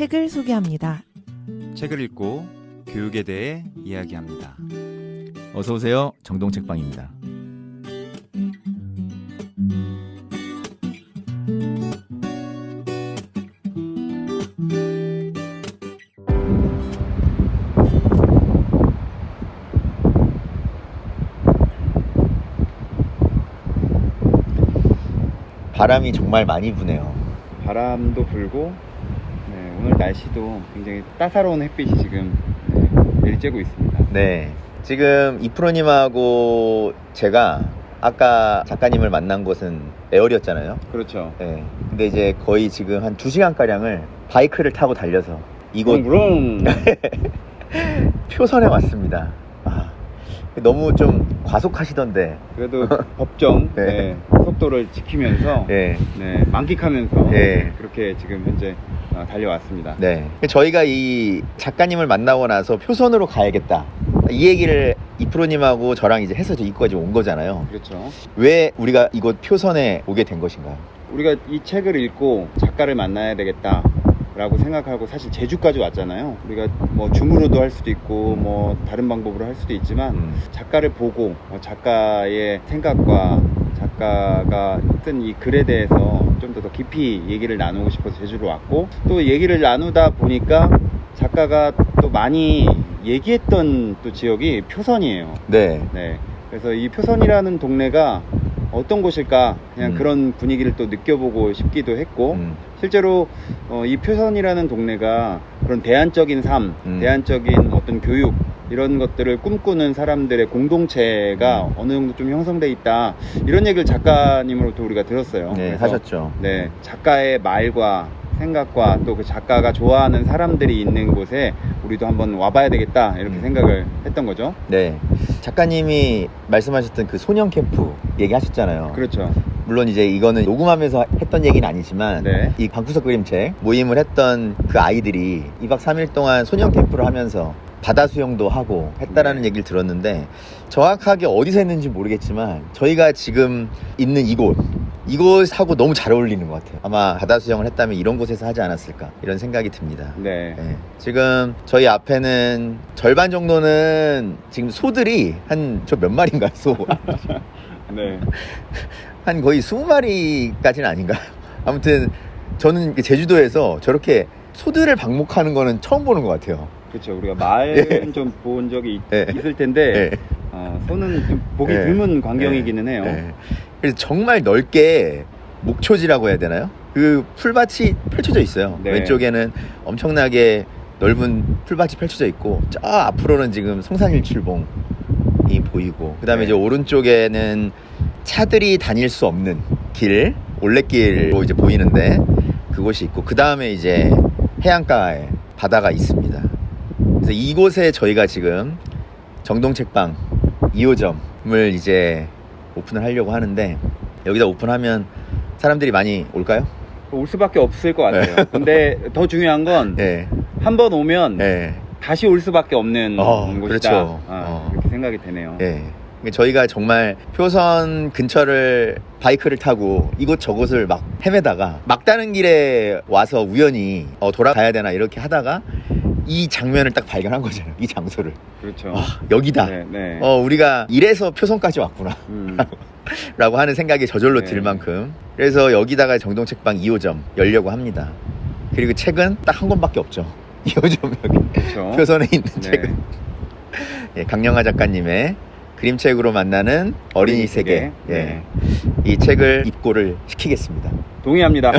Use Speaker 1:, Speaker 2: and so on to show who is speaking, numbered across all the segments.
Speaker 1: 책을 소개합니다.
Speaker 2: 책을 읽고 교육에 대해 이야기합니다.
Speaker 3: 어서 오세요. 정동책방입니다. 바람이 정말 많이 부네요.
Speaker 2: 바람도 불고 오늘 날씨도 굉장히 따사로운 햇빛이 지금 내리쬐고 있습니다.
Speaker 3: 네, 지금 이프로님하고 제가 아까 작가님을 만난 곳은 에어리였잖아요.
Speaker 2: 그렇죠.
Speaker 3: 네, 근데 이제 거의 지금 한 2시간가량을 바이크를 타고 달려서 이곳
Speaker 2: 부릉부릉.
Speaker 3: 표선에 왔습니다. 너무 좀 과속하시던데.
Speaker 2: 그래도 법정
Speaker 3: 네.
Speaker 2: 속도를 지키면서
Speaker 3: 네.
Speaker 2: 만끽하면서
Speaker 3: 네.
Speaker 2: 그렇게 지금 현재 달려왔습니다.
Speaker 3: 네. 저희가 이 작가님을 만나고 나서 표선으로 가야겠다, 이 얘기를 이프로님하고 저랑 이제 해서 이거까지 온 거잖아요.
Speaker 2: 그렇죠.
Speaker 3: 왜 우리가 이곳 표선에 오게 된 것인가요?
Speaker 2: 우리가 이 책을 읽고 작가를 만나야 되겠다 라고 생각하고 사실 제주까지 왔잖아요. 우리가 뭐 줌으로도 할 수도 있고 뭐 다른 방법으로 할 수도 있지만 작가를 보고 작가의 생각과 작가가 쓴 이 글에 대해서 좀 더 깊이 얘기를 나누고 싶어서 제주로 왔고, 또 얘기를 나누다 보니까 작가가 또 많이 얘기했던 또 지역이 표선이에요.
Speaker 3: 네.
Speaker 2: 그래서 이 표선이라는 동네가 어떤 곳일까, 그냥 그런 분위기를 또 느껴보고 싶기도 했고, 실제로 이 표선이라는 동네가 그런 대안적인 삶, 대안적인 어떤 교육, 이런 것들을 꿈꾸는 사람들의 공동체가 어느 정도 좀 형성돼 있다, 이런 얘기를 작가님으로부터 우리가 들었어요.
Speaker 3: 네,
Speaker 2: 그래서
Speaker 3: 하셨죠.
Speaker 2: 작가의 말과 생각과 또 그 작가가 좋아하는 사람들이 있는 곳에 우리도 한번 와봐야 되겠다, 이렇게 생각을 했던 거죠.
Speaker 3: 네. 작가님이 말씀하셨던 그 소년 캠프 얘기하셨잖아요.
Speaker 2: 그렇죠.
Speaker 3: 물론 이제 이거는 녹음하면서 했던 얘기는 아니지만 이 방구석 그림책 모임을 했던 그 아이들이 2박 3일 동안 소년 캠프를 하면서 바다 수영도 하고 했다라는 얘기를 들었는데, 정확하게 어디서 했는지 모르겠지만 저희가 지금 있는 이곳하고 너무 잘 어울리는 것 같아요. 아마 바다 수영을 했다면 이런 곳에서 하지 않았을까, 이런 생각이 듭니다.
Speaker 2: 네.
Speaker 3: 지금 저희 앞에는 절반 정도는 지금 소들이 저 몇 마리인가요? 소?
Speaker 2: 네.
Speaker 3: 한 거의 20마리까지는 아닌가요? 아무튼 저는 제주도에서 저렇게 소들을 방목하는 거는 처음 보는 것 같아요.
Speaker 2: 그렇죠. 우리가 말은 좀 본 적이 있을 텐데 소는 좀 보기 드문 광경이기는 해요.
Speaker 3: 그래서 정말 넓게 목초지라고 해야 되나요? 그 풀밭이 펼쳐져 있어요. 왼쪽에는 엄청나게 넓은 풀밭이 펼쳐져 있고, 저 앞으로는 지금 성산일출봉이 보이고, 그 다음에 이제 오른쪽에는 차들이 다닐 수 없는 길, 올레길로 이제 보이는데 그곳이 있고, 그 다음에 이제 해안가에 바다가 있습니다. 그래서 이곳에 저희가 지금 정동책방 2호점을 이제 오픈을 하려고 하는데, 여기다 오픈하면 사람들이 많이 올까요?
Speaker 2: 올 수밖에 없을 것 같아요. 근데 더 중요한 건 한 번 오면 다시 올 수밖에 없는 곳이다.
Speaker 3: 그렇죠.
Speaker 2: 이렇게 생각이 되네요.
Speaker 3: 저희가 정말 표선 근처를 바이크를 타고 이곳저곳을 막 헤매다가 막다른 길에 와서 우연히 돌아가야 되나 이렇게 하다가 이 장면을 딱 발견한 거잖아요. 이 장소를.
Speaker 2: 그렇죠.
Speaker 3: 여기다. 우리가 이래서 표선까지 왔구나 라고 하는 생각이 저절로 들 만큼, 그래서 여기다가 정동책방 2호점 열려고 합니다. 그리고 책은 딱 한 권밖에 없죠. 2호점 여기. 그렇죠. 표선에 있는 책은 강영하 작가님의 그림책으로 만나는 어린이 세계. 이 책을 입고를 시키겠습니다.
Speaker 2: 동의합니다.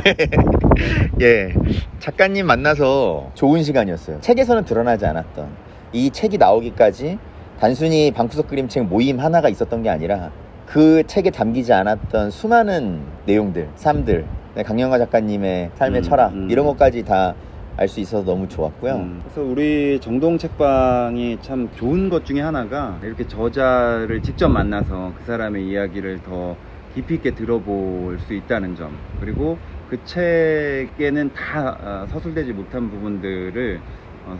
Speaker 3: 작가님 만나서 좋은 시간이었어요. 책에서는 드러나지 않았던 이 책이 나오기까지 단순히 방구석 그림책 모임 하나가 있었던 게 아니라 그 책에 담기지 않았던 수많은 내용들, 삶들, 강영하 작가님의 삶의 철학, 이런 것까지 다 알 수 있어서 너무 좋았고요.
Speaker 2: 그래서 우리 정동책방이 참 좋은 것 중에 하나가 이렇게 저자를 직접 만나서 그 사람의 이야기를 더 깊이 있게 들어볼 수 있다는 점, 그리고 그 책에는 다 서술되지 못한 부분들을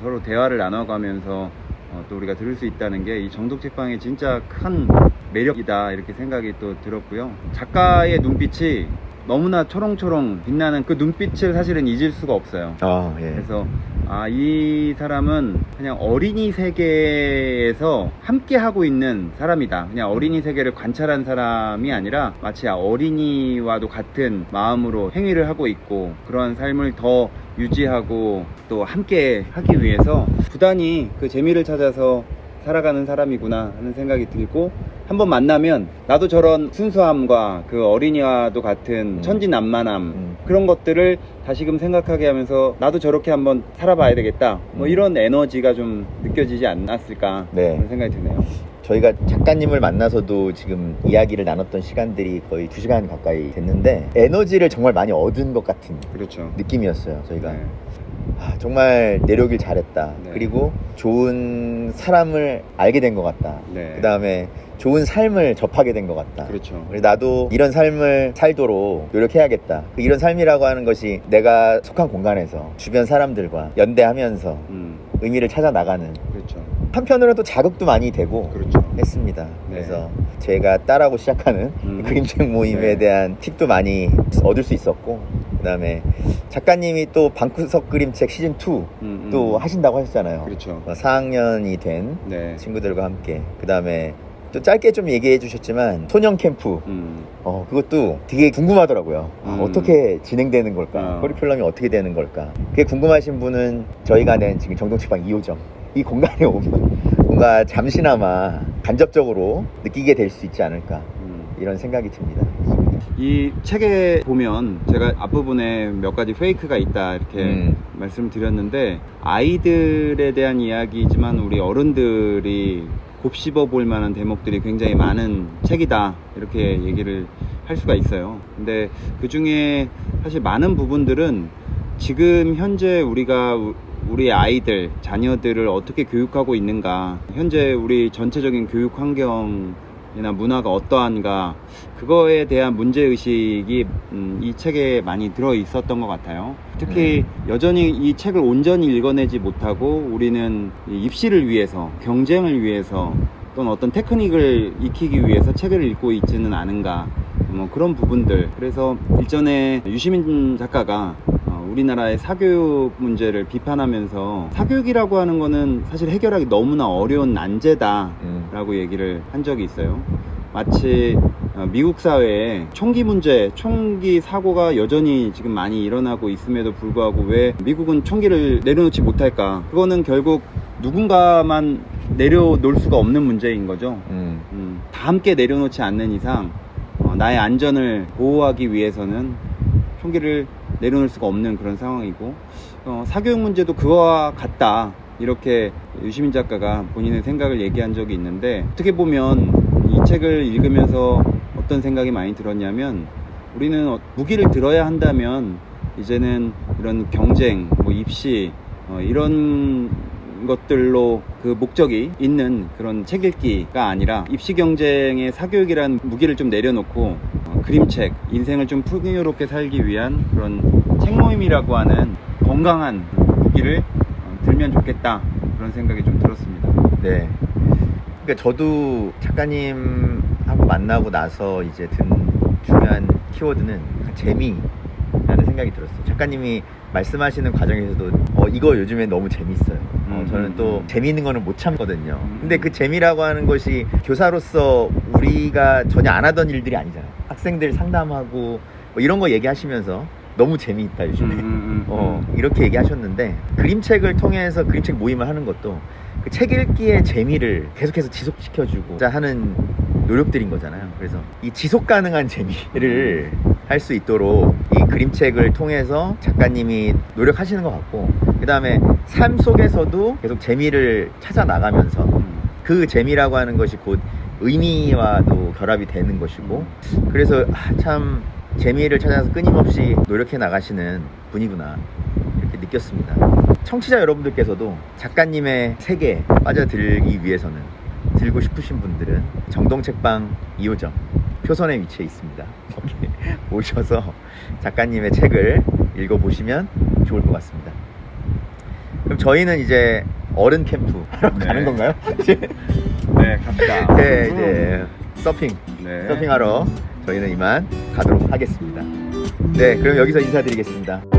Speaker 2: 서로 대화를 나눠가면서 또 우리가 들을 수 있다는 게 이 정동책방의 진짜 큰 매력이다, 이렇게 생각이 또 들었고요. 작가의 눈빛이 너무나 초롱초롱 빛나는 그 눈빛을 사실은 잊을 수가 없어요.
Speaker 3: 예.
Speaker 2: 그래서 이 사람은 그냥 어린이 세계에서 함께 하고 있는 사람이다. 그냥 어린이 세계를 관찰한 사람이 아니라 마치 어린이와도 같은 마음으로 행위를 하고 있고, 그런 삶을 더 유지하고 또 함께 하기 위해서 부단히 그 재미를 찾아서 살아가는 사람이구나 하는 생각이 들고, 한번 만나면 나도 저런 순수함과 그 어린이와도 같은 천진난만함, 그런 것들을 다시금 생각하게 하면서 나도 저렇게 한번 살아봐야 되겠다, 뭐 이런 에너지가 좀 느껴지지 않았을까,
Speaker 3: 네.
Speaker 2: 그런 생각이 드네요.
Speaker 3: 저희가 작가님을 만나서도 지금 이야기를 나눴던 시간들이 거의 2시간 가까이 됐는데 에너지를 정말 많이 얻은 것 같은
Speaker 2: 그렇죠.
Speaker 3: 느낌이었어요. 저희가
Speaker 2: 네.
Speaker 3: 정말 내려오길 잘했다.
Speaker 2: 네.
Speaker 3: 그리고 좋은 사람을 알게 된 것 같다.
Speaker 2: 네.
Speaker 3: 그 다음에 좋은 삶을 접하게 된 것 같다.
Speaker 2: 그렇죠.
Speaker 3: 그래서 나도 이런 삶을 살도록 노력해야겠다. 이런 삶이라고 하는 것이 내가 속한 공간에서 주변 사람들과 연대하면서 의미를 찾아 나가는,
Speaker 2: 그렇죠.
Speaker 3: 한편으로는 또 자극도 많이 되고
Speaker 2: 그렇죠.
Speaker 3: 했습니다.
Speaker 2: 네.
Speaker 3: 그래서 제가 따라하고 시작하는 그림책 모임에
Speaker 2: 네.
Speaker 3: 대한 팁도 많이 얻을 수 있었고, 그 다음에 작가님이 또 방구석 그림책 시즌2 또 하신다고 하셨잖아요.
Speaker 2: 그렇죠.
Speaker 3: 4학년이 된
Speaker 2: 네.
Speaker 3: 친구들과 함께. 그 다음에 또 짧게 좀 얘기해 주셨지만 소년 캠프, 그것도 되게 궁금하더라고요. 어떻게 진행되는 걸까? 커리큘럼이 어떻게 되는 걸까? 그게 궁금하신 분은 저희가 낸 지금 정동책방 2호점 이 공간에 오면 뭔가 잠시나마 간접적으로 느끼게 될 수 있지 않을까, 이런 생각이 듭니다.
Speaker 2: 이 책에 보면 제가 앞부분에 몇 가지 페이크가 있다 이렇게 말씀드렸는데, 아이들에 대한 이야기지만 우리 어른들이 곱씹어 볼 만한 대목들이 굉장히 많은 책이다, 이렇게 얘기를 할 수가 있어요. 근데 그 중에 사실 많은 부분들은 지금 현재 우리가 우리 아이들, 자녀들을 어떻게 교육하고 있는가, 현재 우리 전체적인 교육 환경이나 문화가 어떠한가, 그거에 대한 문제의식이 이 책에 많이 들어 있었던 것 같아요. 특히 여전히 이 책을 온전히 읽어내지 못하고 우리는 입시를 위해서, 경쟁을 위해서, 또는 어떤 테크닉을 익히기 위해서 책을 읽고 있지는 않은가, 뭐 그런 부분들. 그래서 일전에 유시민 작가가 우리나라의 사교육 문제를 비판하면서, 사교육이라고 하는 거는 사실 해결하기 너무나 어려운 난제다 라고 얘기를 한 적이 있어요. 마치 미국 사회에 총기 문제, 총기 사고가 여전히 지금 많이 일어나고 있음에도 불구하고 왜 미국은 총기를 내려놓지 못할까? 그거는 결국 누군가만 내려놓을 수가 없는 문제인 거죠. 다 함께 내려놓지 않는 이상 나의 안전을 보호하기 위해서는 총기를 내려놓을 수가 없는 그런 상황이고, 사교육 문제도 그와 같다, 이렇게 유시민 작가가 본인의 생각을 얘기한 적이 있는데, 어떻게 보면 이 책을 읽으면서 어떤 생각이 많이 들었냐면, 우리는 무기를 들어야 한다면 이제는 이런 경쟁, 뭐 입시, 이런 것들로 그 목적이 있는 그런 책 읽기가 아니라, 입시 경쟁의 사교육이라는 무기를 좀 내려놓고 그림책, 인생을 좀 풍요롭게 살기 위한 그런 책 모임이라고 하는 건강한 무기를 들면 좋겠다, 그런 생각이 좀 들었습니다.
Speaker 3: 네. 그러니까 저도 작가님하고 만나고 나서 이제 든 중요한 키워드는 재미라는 생각이 들었어요. 작가님이 말씀하시는 과정에서도 이거 요즘에 너무 재밌어요. 저는 또 재미있는 거는 못 참거든요. 근데 그 재미라고 하는 것이 교사로서 우리가 전혀 안 하던 일들이 아니잖아요. 학생들 상담하고 뭐 이런 거 얘기하시면서 너무 재미있다 요즘에 이렇게 얘기하셨는데, 그림책을 통해서 그림책 모임을 하는 것도 그 책 읽기의 재미를 계속해서 지속시켜주고자 하는 노력들인 거잖아요. 그래서 이 지속 가능한 재미를 할 수 있도록 이 그림책을 통해서 작가님이 노력하시는 것 같고, 그 다음에 삶 속에서도 계속 재미를 찾아 나가면서 그 재미라고 하는 것이 곧 의미와도 결합이 되는 것이고, 그래서 참 재미를 찾아서 끊임없이 노력해 나가시는 분이구나, 이렇게 느꼈습니다. 청취자 여러분들께서도 작가님의 세계에 빠져들기 위해서는, 들고 싶으신 분들은 정동책방 2호점 표선에 위치해 있습니다. 거기 오셔서 작가님의 책을 읽어보시면 좋을 것 같습니다. 그럼 저희는 이제 어른 캠프 하러 가는 건가요?
Speaker 2: 네, 갑니다.
Speaker 3: 네, 이제 서핑하러 저희는 이만 가도록 하겠습니다. 네, 그럼 여기서 인사드리겠습니다.